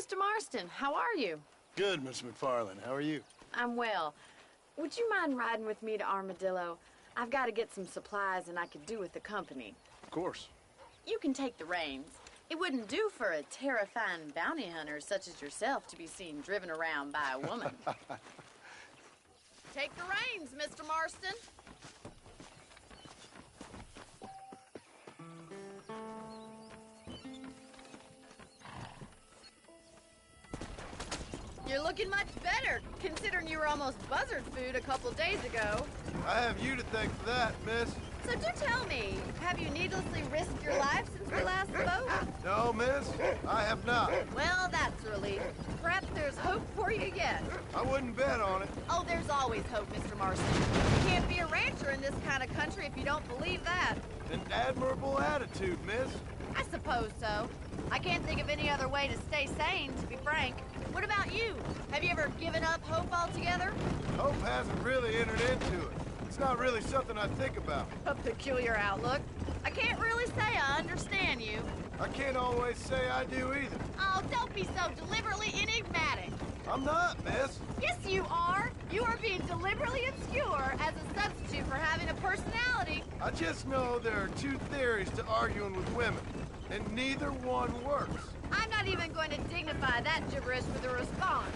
Mr. Marston. How are you? Good, Miss McFarland. How are you? I'm well. Would you mind riding with me to Armadillo? I've got to get some supplies and I could do with the company. Of course. You can take the reins. It wouldn't do for a terrifying bounty hunter such as yourself to be seen driven around by a woman. Take the reins, Mr. Marston. You're looking much better, considering you were almost buzzard food a couple days ago. I have you to thank for that, miss. So do tell me, have you needlessly risked your life since we last spoke? No, miss, I have not. Well, that's a relief. Perhaps there's hope for you yet. I wouldn't bet on it. Oh, there's always hope, Mr. Marston. You can't be a rancher in this kind of country if you don't believe that. An admirable attitude, miss. I suppose so. I can't think of any other way to stay sane, to be frank. What about you? Have you ever given up hope altogether? Hope hasn't really entered into it. It's not really something I think about. A peculiar outlook. I can't really say I understand you. I can't always say I do either. Oh, don't be so deliberately enigmatic. I'm not, miss. Yes, you are. You are being deliberately obscure as a substitute for having a personality. I just know there are two theories to arguing with women, and neither one works. I'm not even going to dignify that gibberish with a response.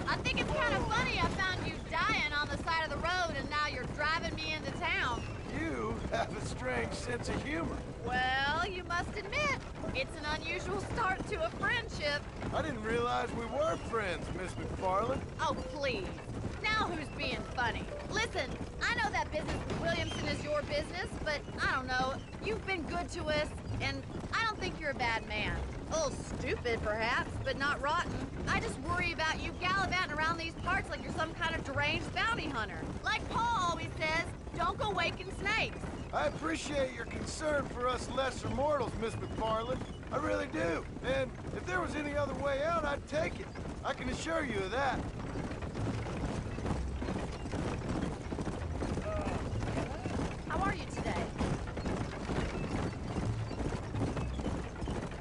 I think it's kind of funny I found you dying on the side of the road and now you're driving me into town. You have a strange sense of humor. Well, you must admit, it's an unusual start to a friendship. I didn't realize we were friends, Miss McFarland. Oh, please. Now who's being funny? Listen, I know that business with Williamson is your business, but I don't know. You've been good to us, and I don't think you're a bad man. A little stupid, perhaps, but not rotten. I just worry about you gallivanting around these parts like you're some kind of deranged bounty hunter. Like Paul always says, don't go waking snakes. I appreciate your concern for us lesser mortals, Miss McFarland. I really do. And if there was any other way out, I'd take it. I can assure you of that. How are you today?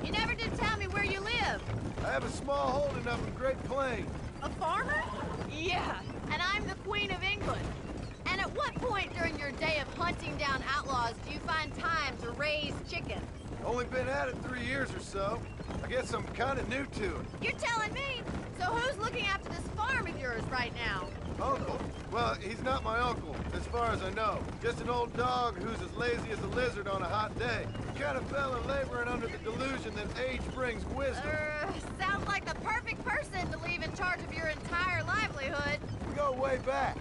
You never did tell me where you live. I have a small holding up in Great Plains. A farmer? Yeah, and I'm the Queen of England. And at what point during your day of hunting down outlaws do you find time to raise chickens? Only been at it 3 years or so. I guess I'm kind of new to it. You're telling me? So who's looking after this farm of yours right now? Uncle? Well, he's not my uncle, as far as I know. Just an old dog who's as lazy as a lizard on a hot day. The kind of fella laboring under the delusion that age brings wisdom. Sounds like the perfect person to leave in charge of your entire livelihood. We go way back,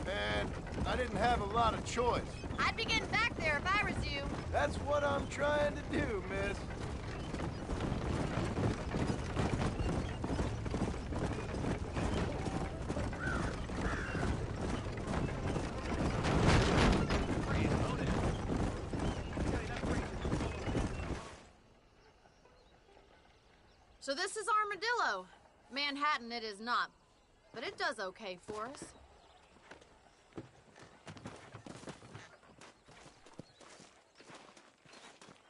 and I didn't have a lot of choice. I'd be getting back there if I was you. That's what I'm trying to do, miss. So this is Armadillo. Manhattan it is not, but it does okay for us.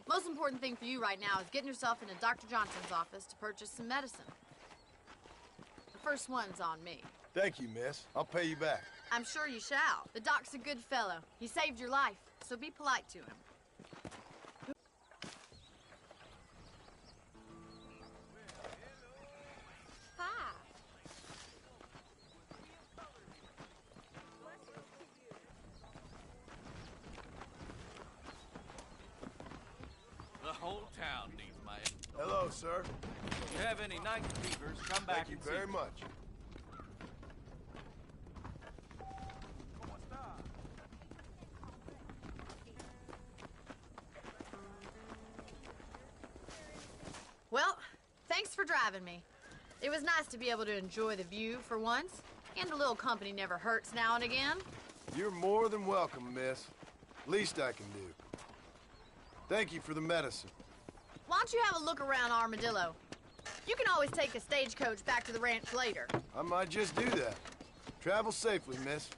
Most important thing for you right now is getting yourself into Dr. Johnson's office to purchase some medicine. The first one's on me. Thank you, miss. I'll pay you back. I'm sure you shall. The doc's a good fellow. He saved your life, so be polite to him. Hi. The whole town needs my help. Hello, sir. If you have any night fevers, come back Thank you and see very me. much. Well, thanks for driving me. It was nice to be able to enjoy the view for once, and a little company never hurts now and again. You're more than welcome, miss. Least I can do. Thank you for the medicine. Why don't you have a look around Armadillo? You can always take a stagecoach back to the ranch later. I might just do that. Travel safely, miss.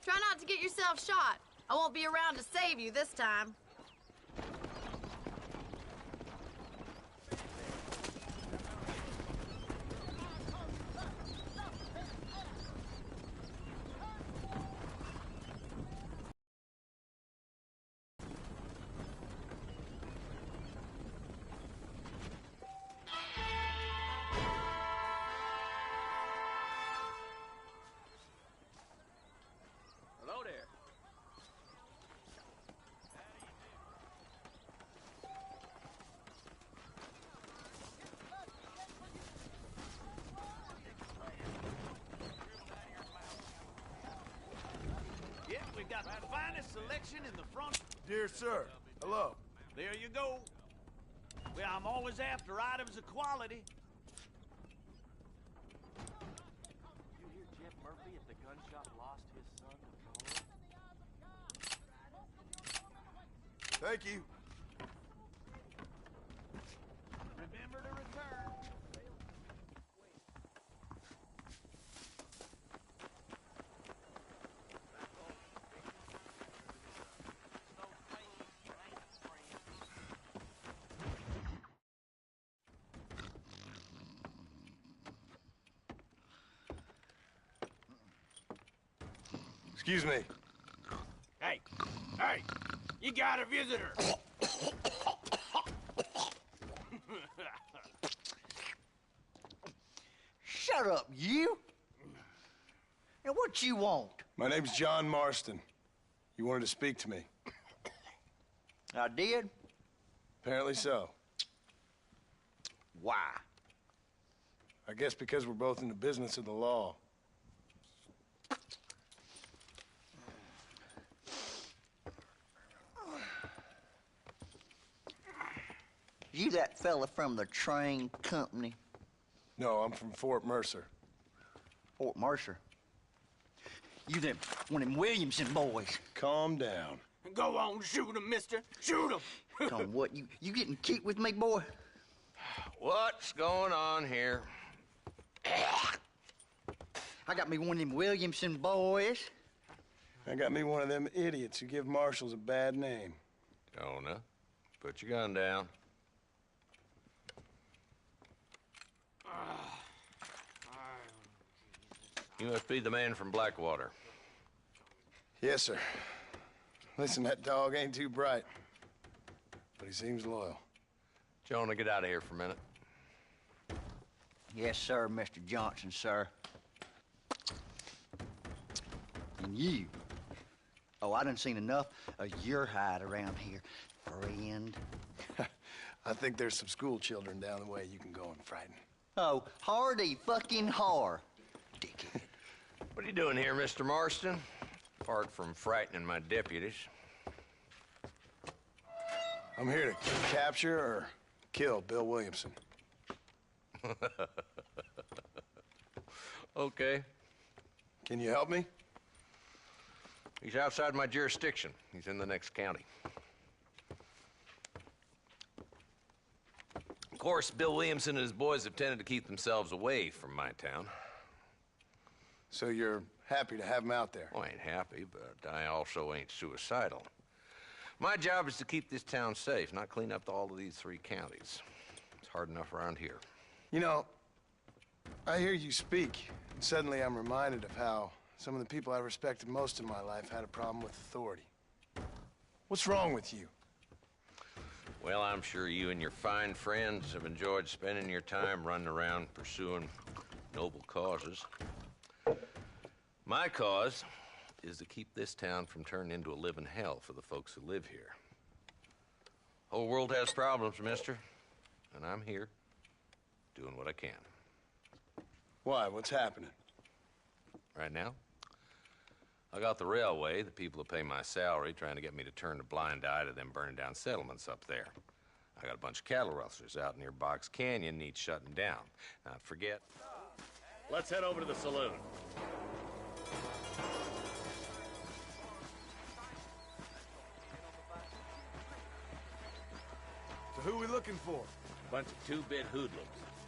Try not to get yourself shot. I won't be around to save you this time. Hello there. Yeah, we got the finest selection in the front. Dear sir, hello. There you go. Well, I'm always after items of quality. You hear Jeff Murphy at the gun shop lost his son to Florida? Thank you. Remember to return. Excuse me. Hey, you got a visitor. Shut up, you! And what you want? My name's John Marston. You wanted to speak to me. I did? Apparently so. Why? I guess because we're both in the business of the law. You that fella from the train company? No, I'm from Fort Mercer. Fort Mercer? You them, one of them Williamson boys. Calm down. Go on, shoot him, mister. Shoot him. Come what, you getting cute with me, boy? What's going on here? I got me one of them Williamson boys. I got me one of them idiots who give marshals a bad name. Jonah, put your gun down. You must be the man from Blackwater. Yes, sir. Listen, that dog ain't too bright, but he seems loyal. Jonah, get out of here for a minute. Yes, sir, Mr. Johnson, sir. And you. Oh, I done seen enough of your hide around here, friend. I think there's some school children down the way you can go and frighten. Oh, hardy fucking har. Dickhead. What are you doing here, Mr. Marston? Apart from frightening my deputies. I'm here to capture or kill Bill Williamson. Okay. Can you help me? He's outside my jurisdiction. He's in the next county. Of course, Bill Williamson and his boys have tended to keep themselves away from my town. So you're happy to have him out there? Well, I ain't happy, but I also ain't suicidal. My job is to keep this town safe, not clean up all of these 3 counties. It's hard enough around here. You know, I hear you speak, and suddenly I'm reminded of how some of the people I respected most in my life had a problem with authority. What's wrong with you? Well, I'm sure you and your fine friends have enjoyed spending your time running around pursuing noble causes. My cause is to keep this town from turning into a living hell for the folks who live here. Whole world has problems, mister, and I'm here doing what I can. Why? What's happening? Right now, I got the railway, the people who pay my salary, trying to get me to turn a blind eye to them burning down settlements up there. I got a bunch of cattle rustlers out near Box Canyon needs shutting down. Not forget. Let's head over to the saloon. So who we looking for? Bunch of two-bit hoodlums,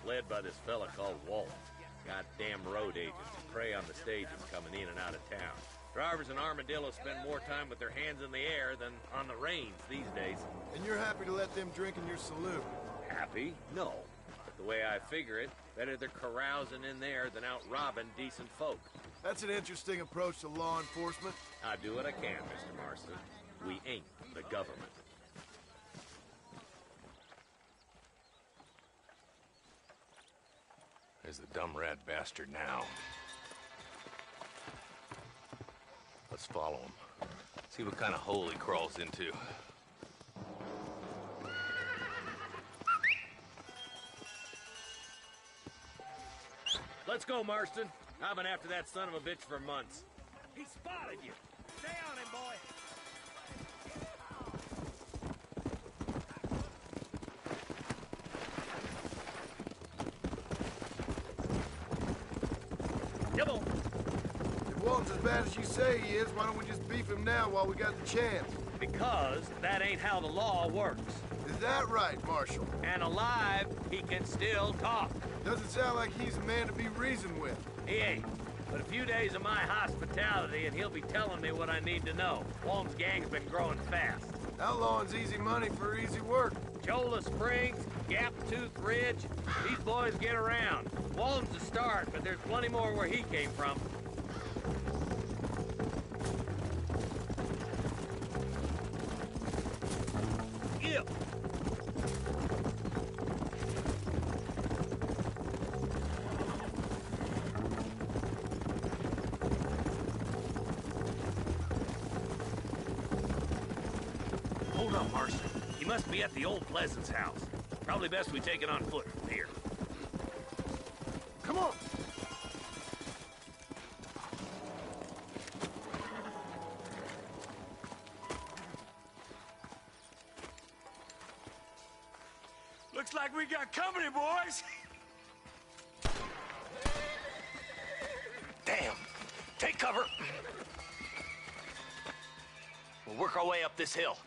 led by this fella called Walt. Goddamn road agents who prey on the stages coming in and out of town. Drivers in Armadillo spend more time with their hands in the air than on the reins these days. And you're happy to let them drink in your saloon? Happy? No. But the way I figure it, better they're carousing in there than out robbing decent folk. That's an interesting approach to law enforcement. I do what I can, Mr. Marston. We ain't the government. There's the dumb rat bastard now. Let's follow him. See what kind of hole he crawls into. Let's go, Marston. I've been after that son of a bitch for months. He spotted you. Stay on him, boy. Come on. If Walton's as bad as you say he is, why don't we just beef him now while we got the chance? Because that ain't how the law works. Is that right, Marshal? And alive, he can still talk. Doesn't sound like he's a man to be reasoned with. He ain't. But a few days of my hospitality and he'll be telling me what I need to know. Walton's gang's been growing fast. Outlawing's easy money for easy work. Cholla Springs, Gap Tooth Ridge, these boys get around. Walton's a start, but there's plenty more where he came from. Yep. Hold up, Marston. He must be at the old Pleasance house. Probably best we take it on foot from here. Come on! Looks like we got company, boys. Damn! Take cover! We'll work our way up this hill.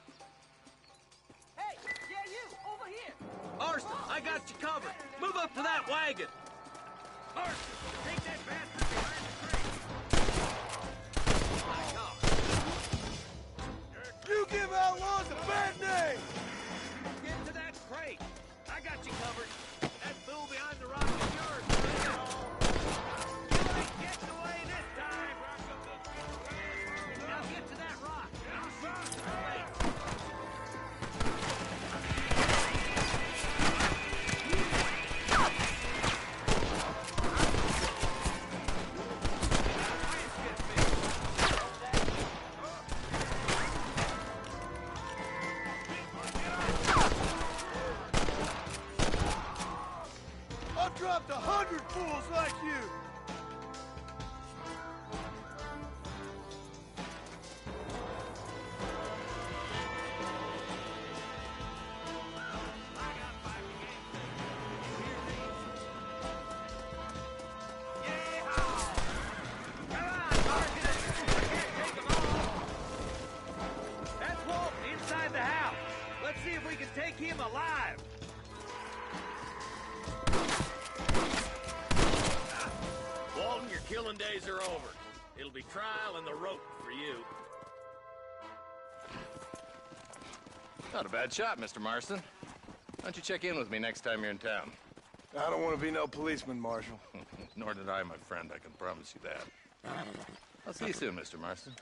Hey, yeah, you, over here. Marston, I got you covered. Move up to that wagon. Marston, take that bastard behind the tree. You give outlaws a bad name! Get to that crate. I got you covered. That fool behind the rock is yours, man. You ain't getting away this time. Now get to that rock. I'll shoot you straight. I've dropped 100 fools like you! That's Walton inside the house. Let's see if we can take him alive. Walton, your killing days are over. It'll be trial and the rope for you. Not a bad shot, Mr. Marston. Why don't you check in with me next time you're in town? I don't want to be no policeman, Marshal. Nor did I, my friend. I can promise you that. I'll see you soon, Mr. Marston.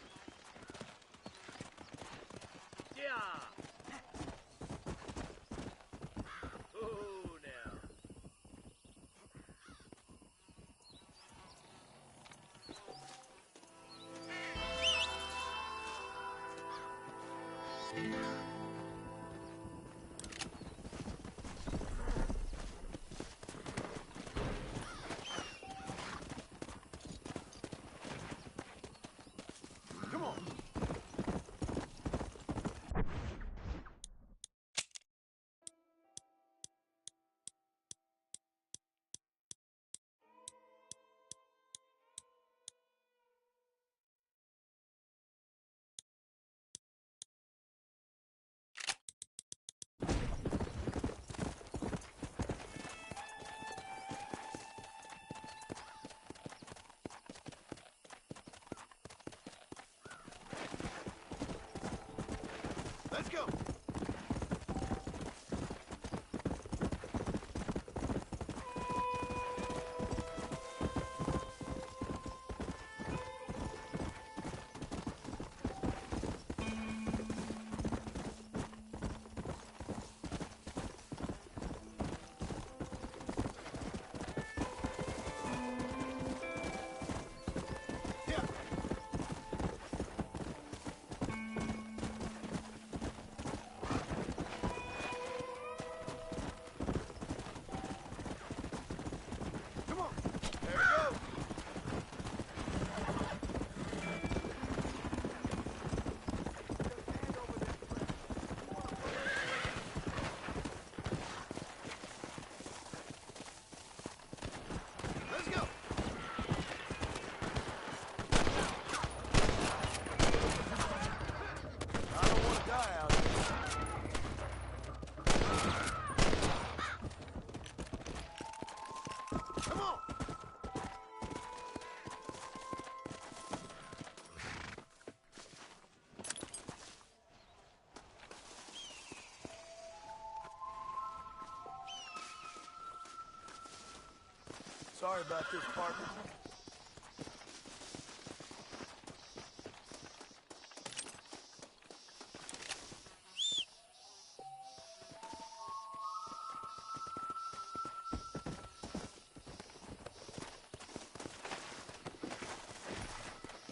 Sorry about this, partner.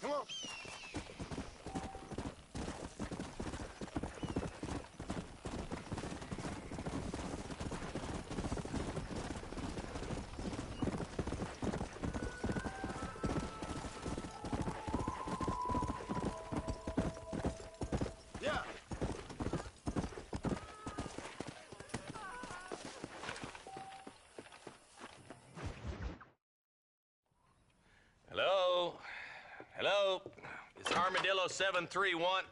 Come on. Yeah. Hello? Hello? Is Armadillo 731?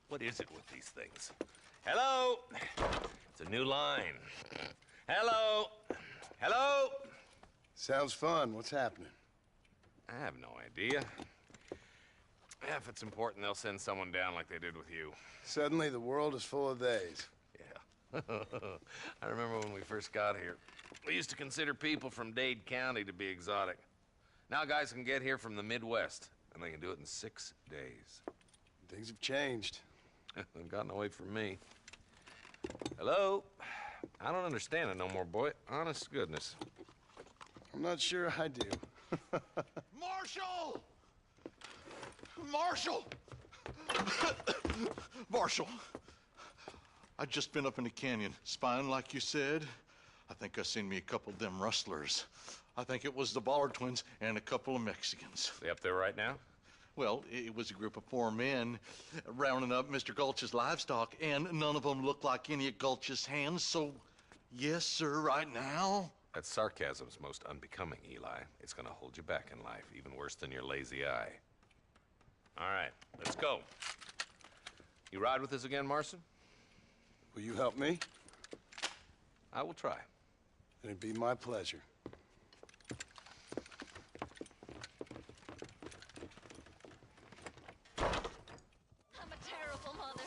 What is it with these things? Hello? It's a new line. Hello? Hello? Sounds fun. What's happening? I have no idea. If it's important, they'll send someone down like they did with you. Suddenly, the world is full of theys. Yeah. I remember when we first got here. We used to consider people from Dade County to be exotic. Now guys can get here from the Midwest, and they can do it in 6 days. Things have changed. They've gotten away from me. Hello? I don't understand it no more, boy. Honest to goodness. I'm not sure I do. Marshal! Marshal! Marshal! I just been up in the canyon, spying like you said. I think I seen me a couple of them rustlers. I think it was the Ballard twins and a couple of Mexicans. They up there right now? Well, it was a group of 4 men rounding up Mr. Gulch's livestock, and none of them looked like any of Gulch's hands, so yes, sir, right now. That sarcasm's most unbecoming, Eli. It's gonna hold you back in life, even worse than your lazy eye. All right, let's go. You ride with us again, Marston? Will you help me? I will try. It'd be my pleasure. I'm a terrible mother.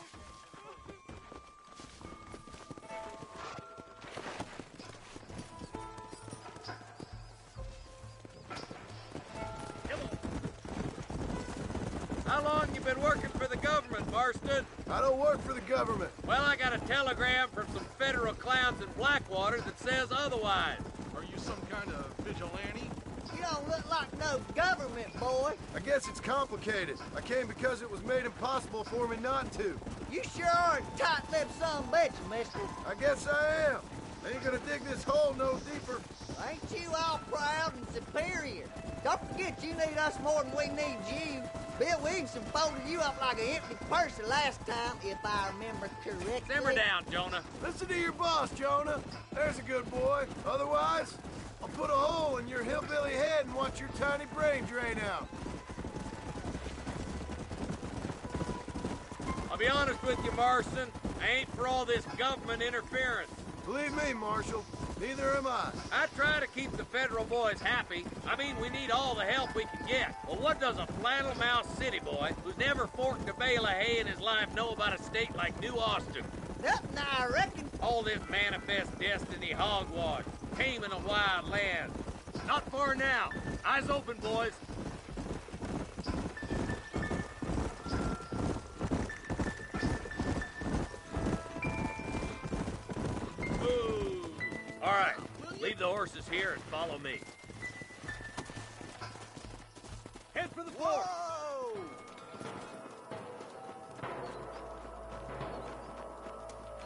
How long you been working for the government, Marston? I don't work for the government. Well, I got a telegram from some federal clowns in Blackwater that says otherwise. Are you some kind of vigilante? You don't look like no government boy. I guess it's complicated. I came because it was made impossible for me not to. You sure are a tight-lipped son of a bitch, mister. I guess I am. I ain't gonna dig this hole no deeper. Ain't you all proud and superior? Don't forget you need us more than we need you. Bill Williamson folded you up like an empty purse the last time, if I remember correctly. Simmer down, Jonah. Listen to your boss, Jonah. There's a good boy. Otherwise, I'll put a hole in your hillbilly head and watch your tiny brain drain out. I'll be honest with you, Marston. I ain't for all this government interference. Believe me, Marshal, neither am I. I try to keep the federal boys happy. I mean, we need all the help we can get. Well, what does a flannel-mouthed city boy who's never forked a bale of hay in his life know about a state like New Austin? Nothing, I reckon. All this manifest destiny hogwash, taming a wild land. Not far now. Eyes open, boys. Ooh. All right, leave the horses here and follow me. Head for the fort. Whoa!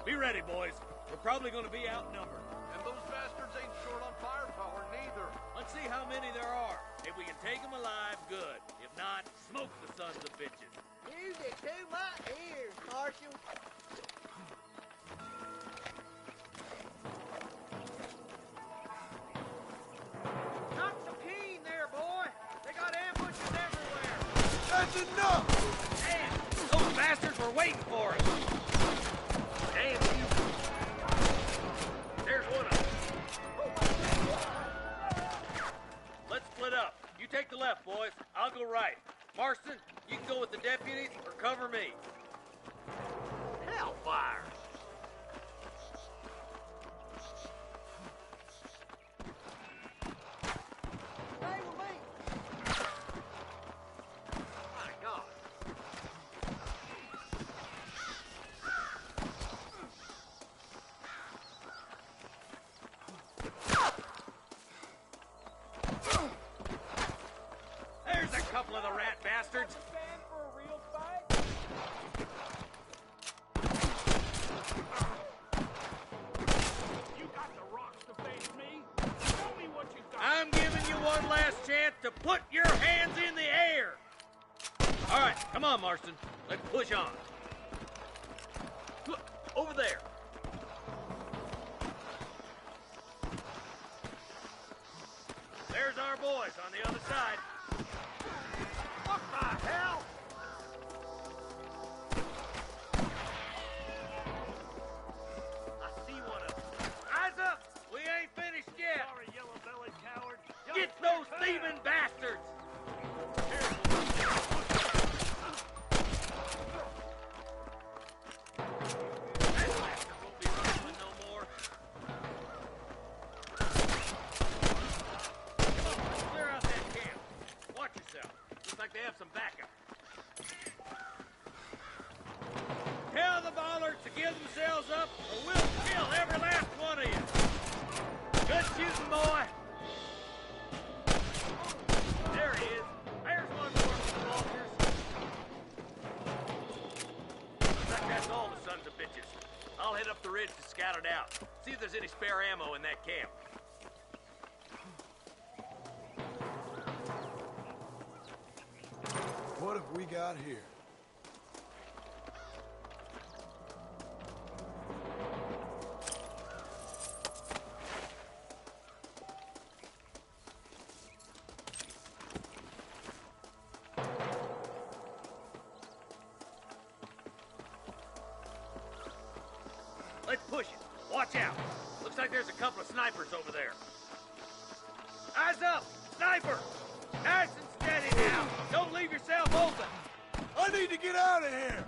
Be ready, boys. We're probably going to be outnumbered. And those bastards ain't short on firepower, neither. Let's see how many there are. If we can take them alive, good. If not, smoke the sons of bitches. Music to my ears, Marshal. Not so keen there, boy. They got ambushes everywhere. That's enough! Damn! Those bastards were waiting for us. Damn you. There's one of them. Let's split up. You take the left, boys. I'll go right. Marston, you can go with the deputies or cover me. Hellfire! Put your hands in the air! All right, come on, Marston. Let's push on. Look, over there. There's our boys on the other side. What the hell? I see one of them. Eyes up! We ain't finished yet. Sorry, yellow-bellied coward. Get those thieving bastards! That bastard won't be rustling no more. Clear out that camp. Watch yourself. Looks like they have some backup. Tell the Bollards to give themselves up, or we'll kill every last one of you. Good shooting, boy. There he is. There's one more for the vultures. Looks like that's all the sons of bitches. I'll head up the ridge to scout it out. See if there's any spare ammo in that camp. What have we got here? Let's push it. Watch out. Looks like there's a couple of snipers over there. Eyes up! Sniper! Nice and steady now. Don't leave yourself open. I need to get out of here!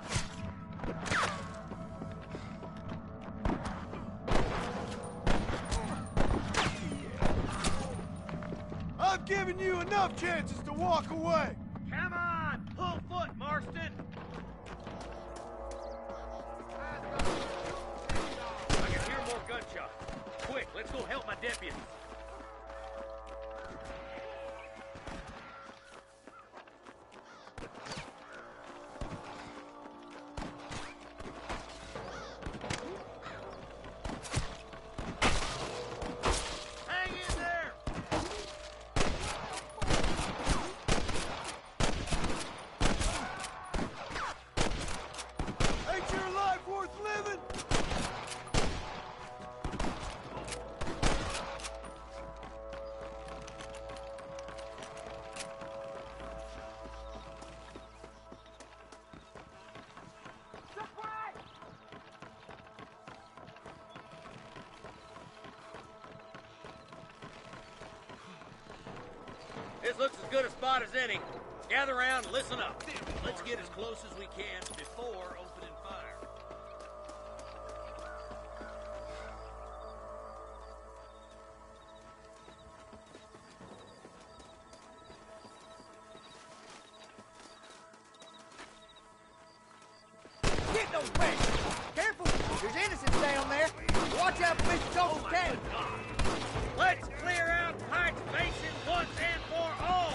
I've given you enough chances to walk away! Come on! Pull foot, Marston! I can hear more gunshots. Quick, let's go help my deputies. Hang in there! Ain't your life worth living? This looks as good a spot as any. Gather around and listen up. Let's get as close as we can before opening fire. Get those bags! Careful! There's innocents down there! Watch out for Mr. Cope's cannon! Let's clear out Pike's Basin once and for all!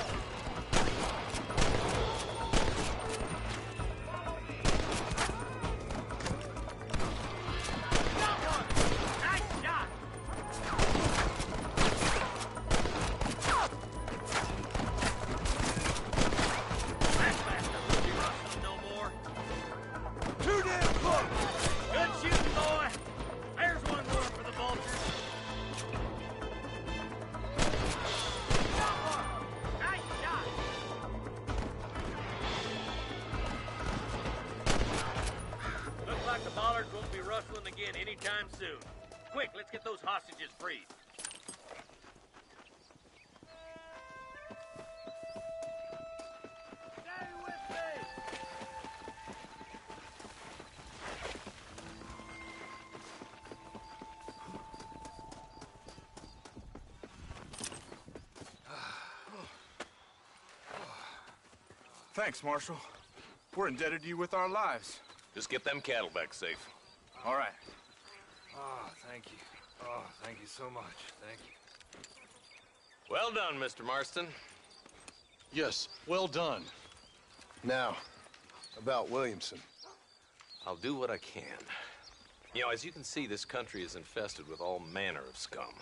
Got one! Nice shot! That bastard won't be rustling no more. Too damn close! Good shooting, boy! There's one more for the vultures. Got one! Nice shot! Looks like the Bollards won't be rustling again anytime soon. Quick, let's get those hostages freed. Stay with me! Thanks, Marshal. We're indebted to you with our lives. Just get them cattle back safe. All right. Oh, thank you. Oh, thank you so much. Thank you. Well done, Mr. Marston. Yes, well done. Now, about Williamson. I'll do what I can. You know, as you can see, this country is infested with all manner of scum.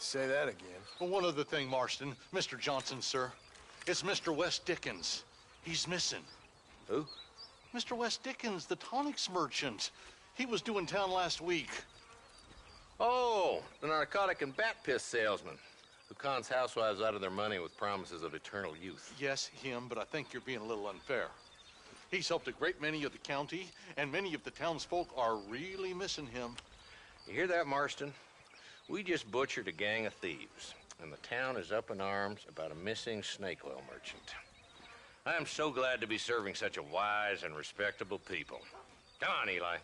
Say that again. Well, one other thing, Marston. Mr. Johnson, sir. It's Mr. Wes Dickens. He's missing. Who? Mr. Wes Dickens, the tonics merchant. He was due in town last week. Oh, the narcotic and bat piss salesman who cons housewives out of their money with promises of eternal youth. Yes, him, but I think you're being a little unfair. He's helped a great many of the county, and many of the townsfolk are really missing him. You hear that, Marston? We just butchered a gang of thieves, and the town is up in arms about a missing snake oil merchant. I am so glad to be serving such a wise and respectable people. Come on, Eli.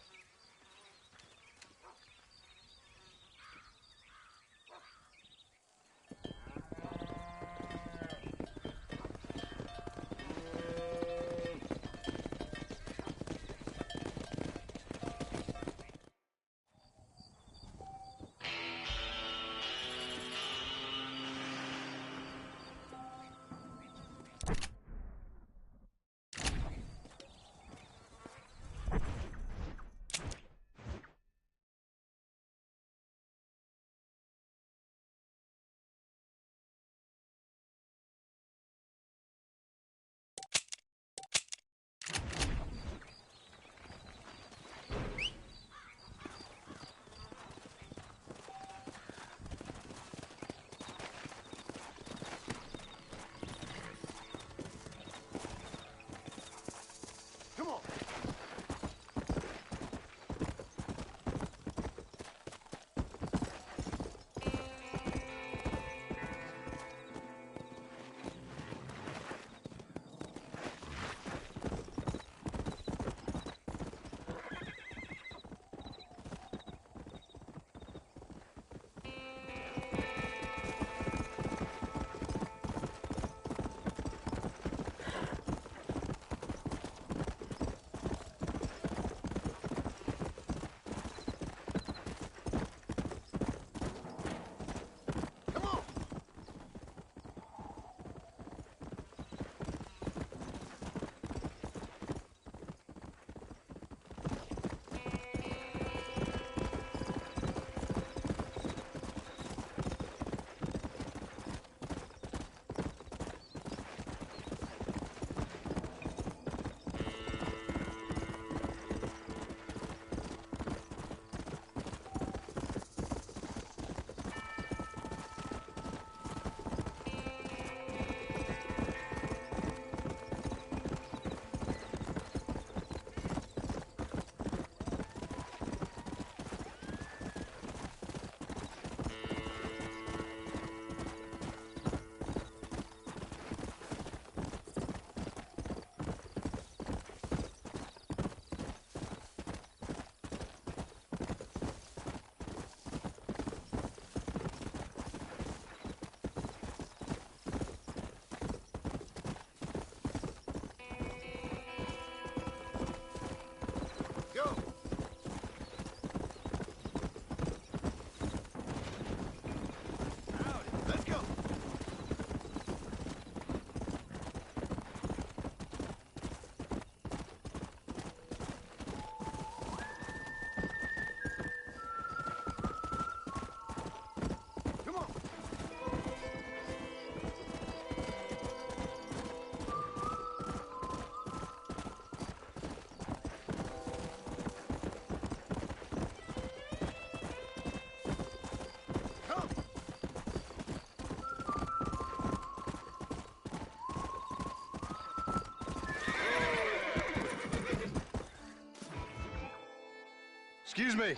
Excuse me.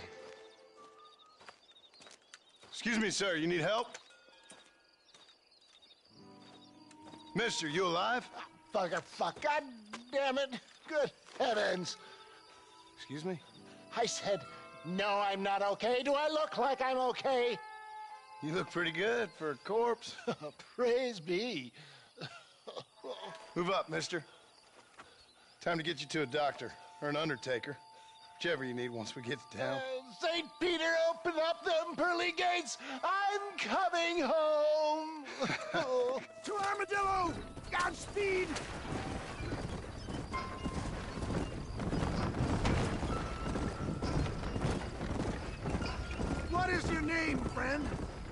Excuse me, sir. You need help? Mister, you alive? Fuck. God damn it. Good heavens. Excuse me? I said, no, I'm not okay. Do I look like I'm okay? You look pretty good for a corpse. Praise be. Move up, mister. Time to get you to a doctor or an undertaker. Whichever you need once we get to town. St. Peter, open up them pearly gates. I'm coming home. To Armadillo! Godspeed! What is your name, friend?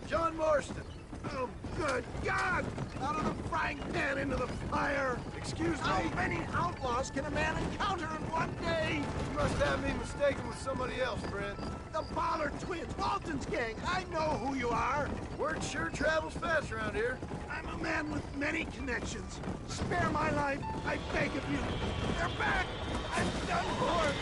John Marston. Oh, good God! Out of the frying pan into the fire! Excuse me? How many outlaws can a man encounter in one day? You must have me mistaken with somebody else, friend. The Ballard twins, Walton's gang. I know who you are. Word sure travels fast around here. I'm a man with many connections. Spare my life, I beg of you. They're back! I'm done for!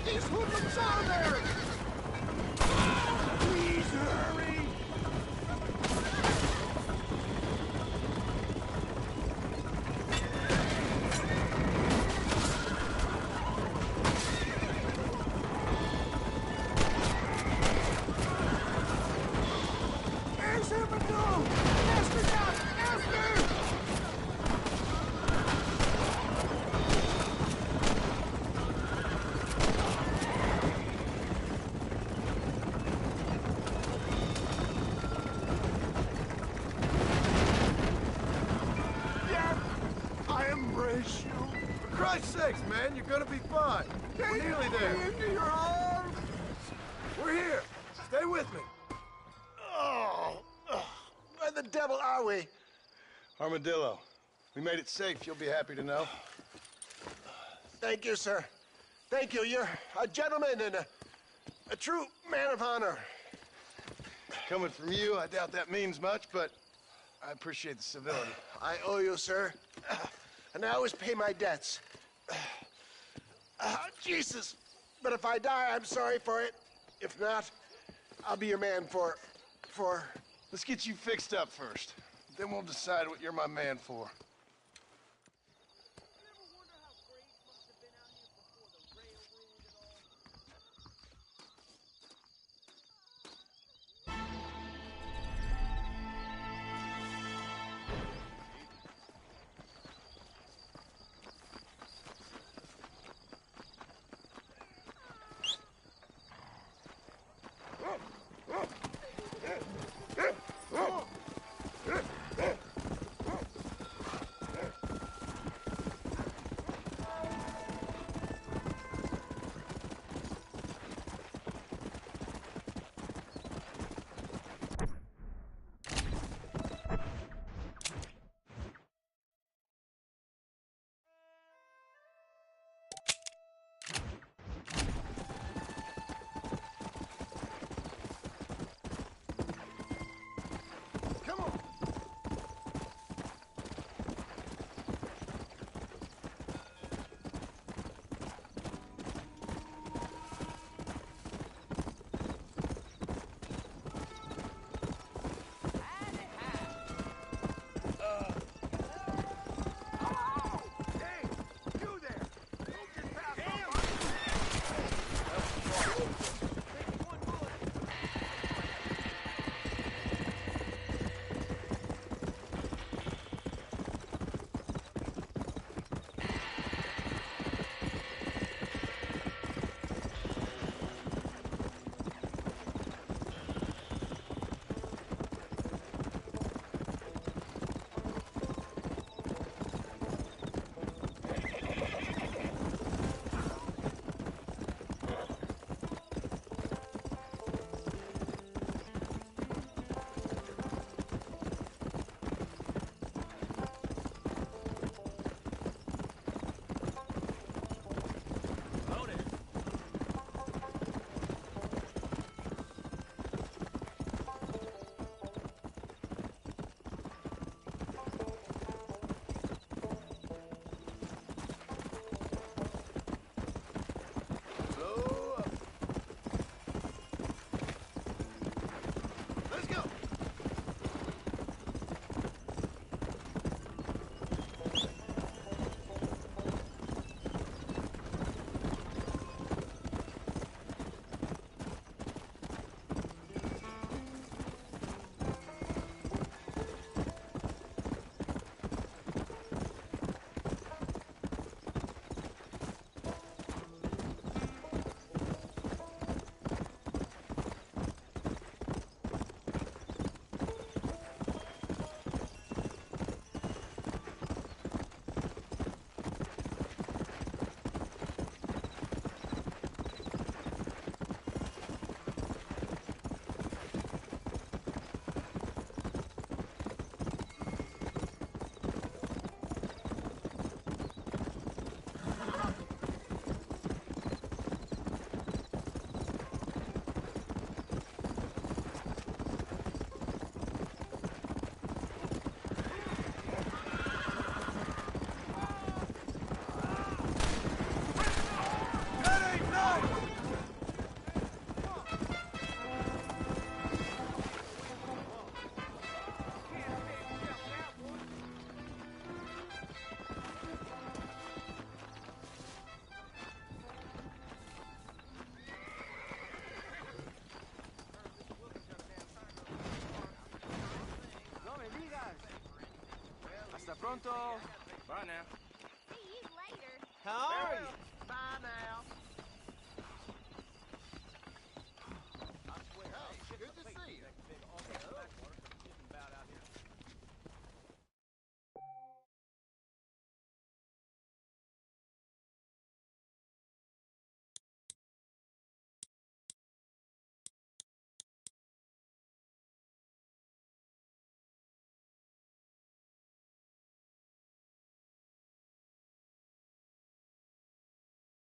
These hoodlums are there! Please hurry! There's him a go! Master down! Master! For Christ's sakes, man, you're gonna be fine. We're nearly there. Into your arms. We're here. Stay with me. Oh, where the devil are we? Armadillo. We made it safe, you'll be happy to know. Thank you, sir. Thank you. You're a gentleman and a true man of honor. Coming from you, I doubt that means much, but I appreciate the civility. I owe you, sir. And I always pay my debts. Jesus. But if I die, I'm sorry for it. If not, I'll be your man for... Let's get you fixed up first. Then we'll decide what you're my man for. pronto. Bye now. See you later. How are you?